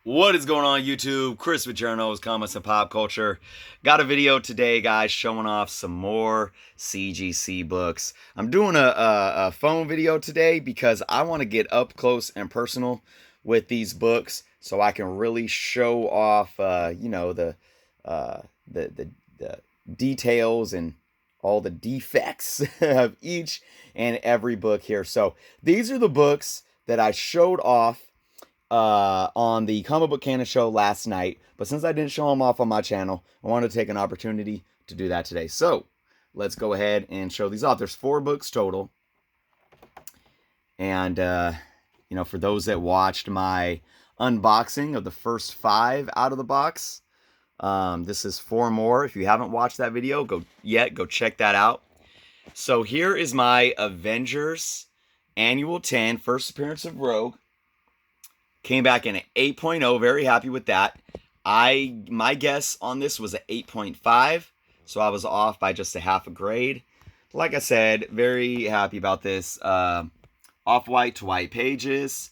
What is going on YouTube? Chris with Journals, Comments, and Pop Culture. Got a video today, guys, showing off some more CGC books. I'm doing a phone video today because I want to get up close and personal with these books so I can really show off, uh, the details and all the defects of each and every book here. So these are the books that I showed off on the Comic Book Canon show last night. But since I didn't show them off on my channel, I wanted to take an opportunity to do that today. So let's go ahead and show these off. There's 4 books total. And, for those that watched my unboxing of the first 5 out of the box, this is 4 more. If you haven't watched that video, go check that out. So here is my Avengers Annual 10, first appearance of Rogue. Came back in an 8.0. Very happy with that. My guess on this was an 8.5, so I was off by just a half a grade. Like I said, very happy about this. Off-white to white pages.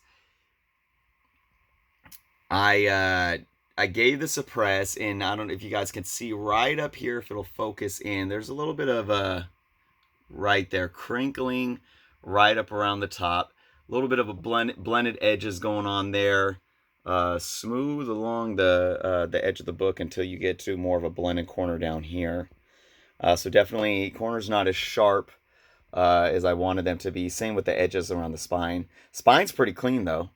I gave this a press, and I don't know if you guys can see right up here if it'll focus in. There's a little bit of right there, crinkling right up around the top. A little bit of a blended edges going on there. Smooth along the edge of the book until you get to more of a blended corner down here. So definitely corners not as sharp as I wanted them to be. Same with the edges around the spine. Spine's pretty clean though.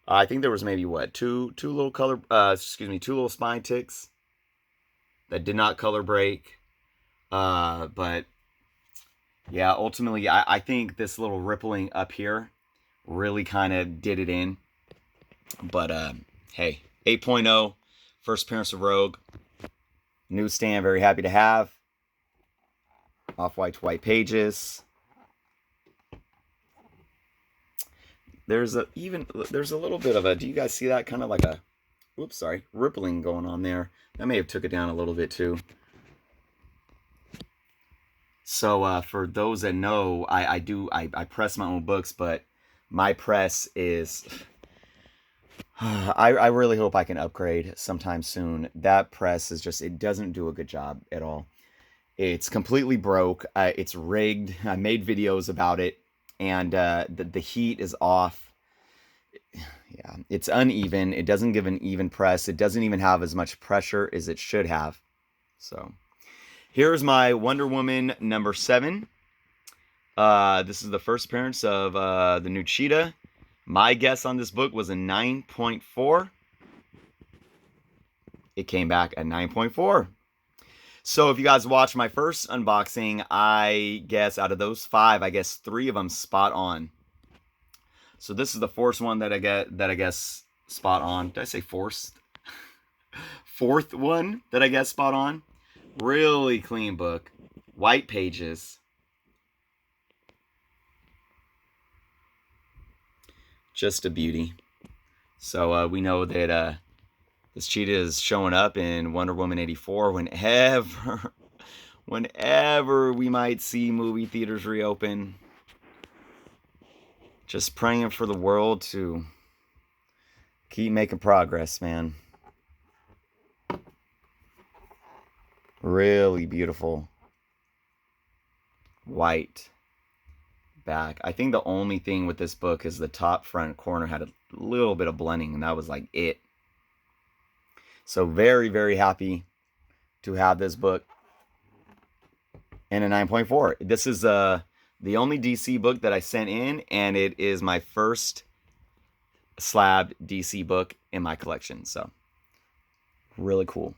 I think there was maybe two little spine ticks that did not color break. But yeah, ultimately I think this little rippling up here really kind of did it in. But hey, 8.0, first appearance of Rogue. Newsstand, very happy to have. Off-white to white pages. There's a little bit of a, do you guys see that? Kind of like a, rippling going on there. That may have took it down a little bit too. So for those that know, I press my own books, but my press is, I really hope I can upgrade sometime soon. That press is just, it doesn't do a good job at all. It's completely broke. It's rigged. I made videos about it, and the heat is off. Yeah, it's uneven. It doesn't give an even press. It doesn't even have as much pressure as it should have. So here's my Wonder Woman number 7. This is the first appearance of the new Cheetah. My guess on this book was a 9.4. It came back at 9.4. So if you guys watched my first unboxing, I guess out of those 5, I guess 3 of them spot on. So this is the fourth one that I guess spot on. Did I say fourth? Fourth one that I guess spot on. Really clean book. White pages. Just a beauty. So we know that this cheetah is showing up in Wonder Woman 84 whenever we might see movie theaters reopen. Just praying for the world to keep making progress, man. Really beautiful. White back. I think the only thing with this book is the top front corner had a little bit of blending, and that was like it. So very, very happy to have this book in a 9.4. This is the only DC book that I sent in, and it is my first slab DC book in my collection. So really cool.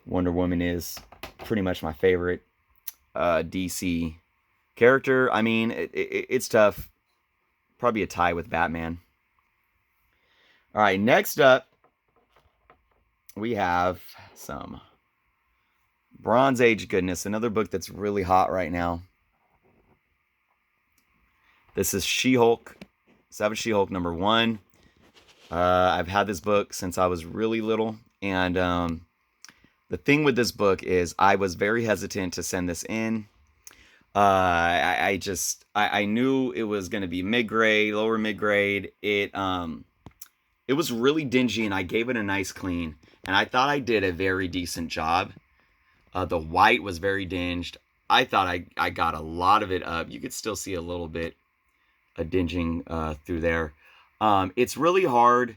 Wonder Woman is pretty much my favorite DC character. I mean, it's tough. Probably a tie with Batman. All right, next up, we have some Bronze Age goodness. Another book that's really hot right now. This is She-Hulk, Savage She-Hulk number 1. I've had this book since I was really little, and the thing with this book is I was very hesitant to send this in. I knew it was going to be mid-grade, lower mid-grade. it was really dingy, and I gave it a nice clean, and I thought I did a very decent job. The white was very dinged. I thought I got a lot of it up. You could still see a little bit of dinging through there. It's really hard.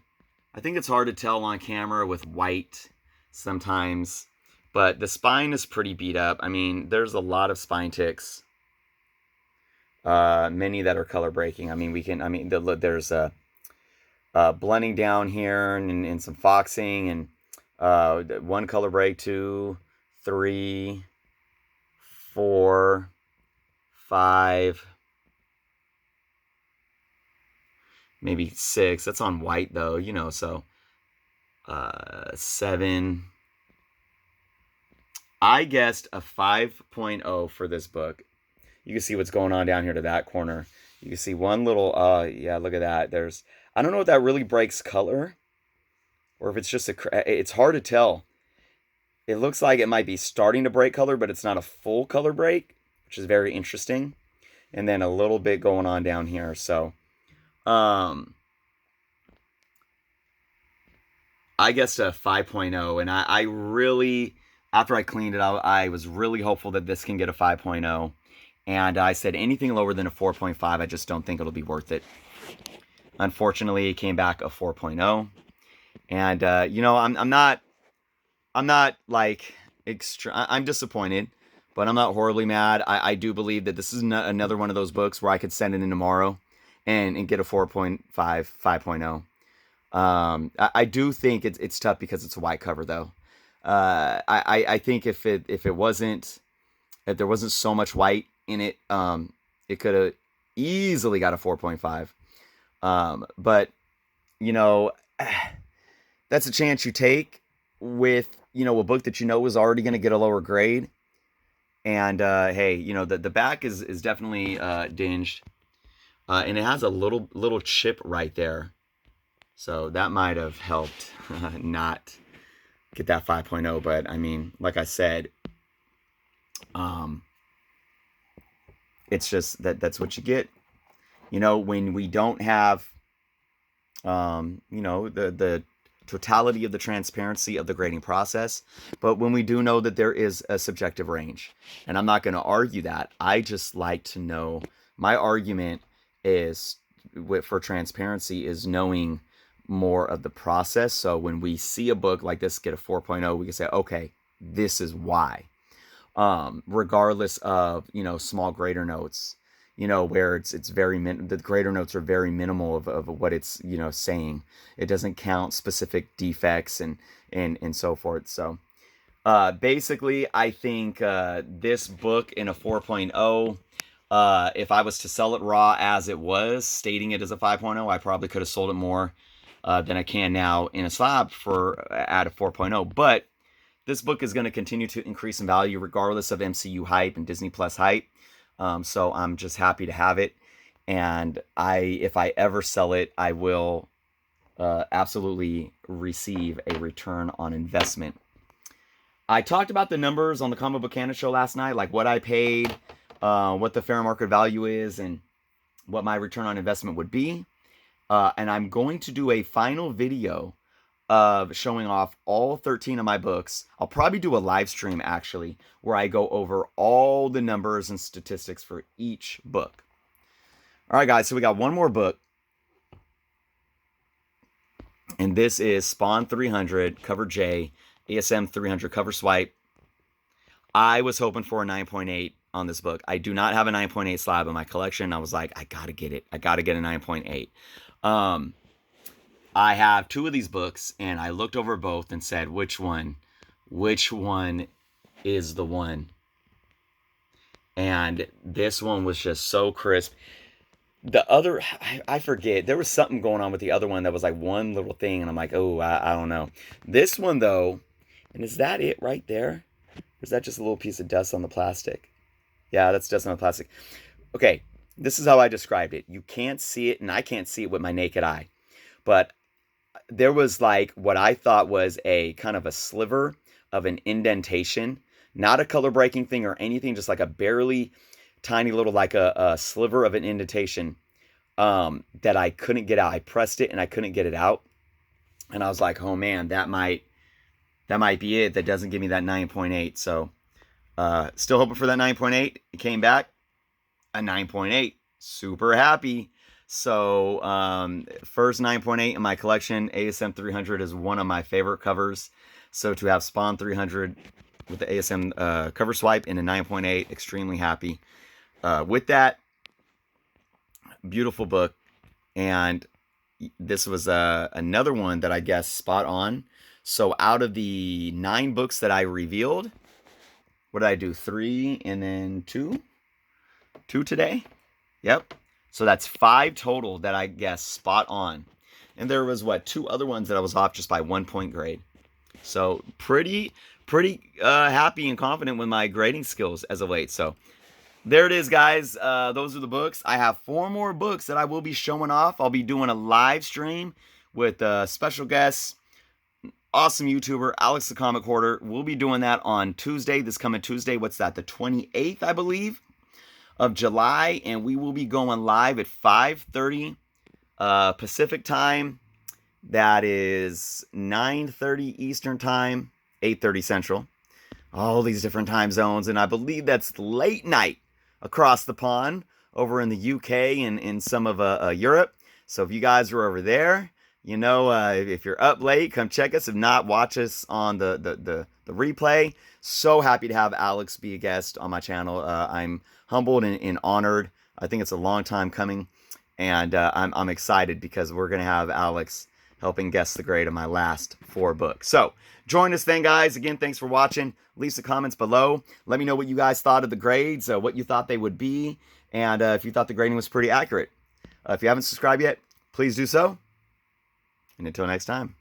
I think it's hard to tell on camera with white sometimes, but the spine is pretty beat up. I mean, there's a lot of spine ticks. Many that are color breaking. I mean, there's blending down here and some foxing and one color break, 2, 3, 4, 5, maybe 6. That's on white though, so 7. I guessed a 5.0 for this book. You can see what's going on down here to that corner. You can see one little, yeah, look at that. I don't know if that really breaks color or if it's just it's hard to tell. It looks like it might be starting to break color, but it's not a full color break, which is very interesting. And then a little bit going on down here. So, I guessed a 5.0, and I really, after I cleaned it out, I was really hopeful that this can get a 5.0. And I said anything lower than a 4.5, I just don't think it'll be worth it. Unfortunately, it came back a 4.0. And, I'm not like I'm disappointed, but I'm not horribly mad. I do believe that this is another one of those books where I could send it in tomorrow and get a 4.5, 5.0. I do think it's tough because it's a white cover though. I think if there wasn't so much white in it, it could have easily got a 4.5. But that's a chance you take with, a book that is already going to get a lower grade. And hey, the back is definitely dinged. And it has a little chip right there. So that might have helped not get that 5.0. But I mean, like I said, it's just that's what you get. When we don't have, the totality of the transparency of the grading process, but when we do know that there is a subjective range, and I'm not going to argue that. I just like to know. My argument is for transparency is knowing more of the process. So when we see a book like this get a 4.0, we can say, okay, this is why. Regardless of, small grader notes, where it's very, the grader notes are very minimal of what it's, saying. It doesn't count specific defects and so forth. So, basically, I think, this book in a 4.0, if I was to sell it raw as it was, stating it as a 5.0, I probably could have sold it more, than I can now in a slab at a 4.0. But this book is going to continue to increase in value regardless of MCU hype and Disney Plus hype. So I'm just happy to have it. And if I ever sell it, I will absolutely receive a return on investment. I talked about the numbers on the Comic Book Canada show last night, like what I paid, what the fair market value is, and what my return on investment would be. And I'm going to do a final video of showing off all 13 of my books. I'll probably do a live stream actually, where I go over all the numbers and statistics for each book. All right, guys, so we got one more book. And this is Spawn 300, cover J, ASM 300, cover swipe. I was hoping for a 9.8 on this book. I do not have a 9.8 slab in my collection. I was like, I gotta get it. I gotta get a 9.8. I have 2 of these books, and I looked over both and said, which one is the one? And this one was just so crisp. The other, I forget, there was something going on with the other one that was like one little thing, and I'm like, oh, I don't know. This one, though, and is that it right there? Or is that just a little piece of dust on the plastic? Yeah, that's dust on the plastic. Okay, this is how I described it. You can't see it, and I can't see it with my naked eye. But there was like what I thought was a kind of a sliver of an indentation, not a color breaking thing or anything, just like a barely tiny little, like a sliver of an indentation, that I couldn't get out. I pressed it and I couldn't get it out. And I was like, oh man, that might be it. That doesn't give me that 9.8. So still hoping for that 9.8. It came back a 9.8. Super happy. So first 9.8 in my collection. ASM 300 is one of my favorite covers. So to have Spawn 300 with the ASM cover swipe in a 9.8, extremely happy with that. Beautiful book. And this was another one that I guess spot on. So out of the 9 books that I revealed, what did I do? 3 and then 2? 2 today? Yep. So that's 5 total that I guess spot on. And there was 2 other ones that I was off just by 1 point grade. So pretty happy and confident with my grading skills as of late. So there it is, guys. Those are the books. I have 4 more books that I will be showing off. I'll be doing a live stream with special guests, awesome YouTuber, Alex the Comic Hoarder. We'll be doing that on Tuesday, this coming Tuesday. What's that? The 28th, I believe, of July. And we will be going live at 5:30 Pacific time. That is 9:30 Eastern time, 8:30 Central. All these different time zones. And I believe that's late night across the pond over in the UK and in some of Europe. So if you guys are over there, if you're up late, come check us. If not, watch us on the replay. So happy to have Alex be a guest on my channel. I'm humbled and honored. I think it's a long time coming. And I'm excited because we're going to have Alex helping guess the grade of my last 4 books. So join us then, guys. Again, thanks for watching. Leave some comments below. Let me know what you guys thought of the grades, what you thought they would be, and if you thought the grading was pretty accurate. If you haven't subscribed yet, please do so. And until next time.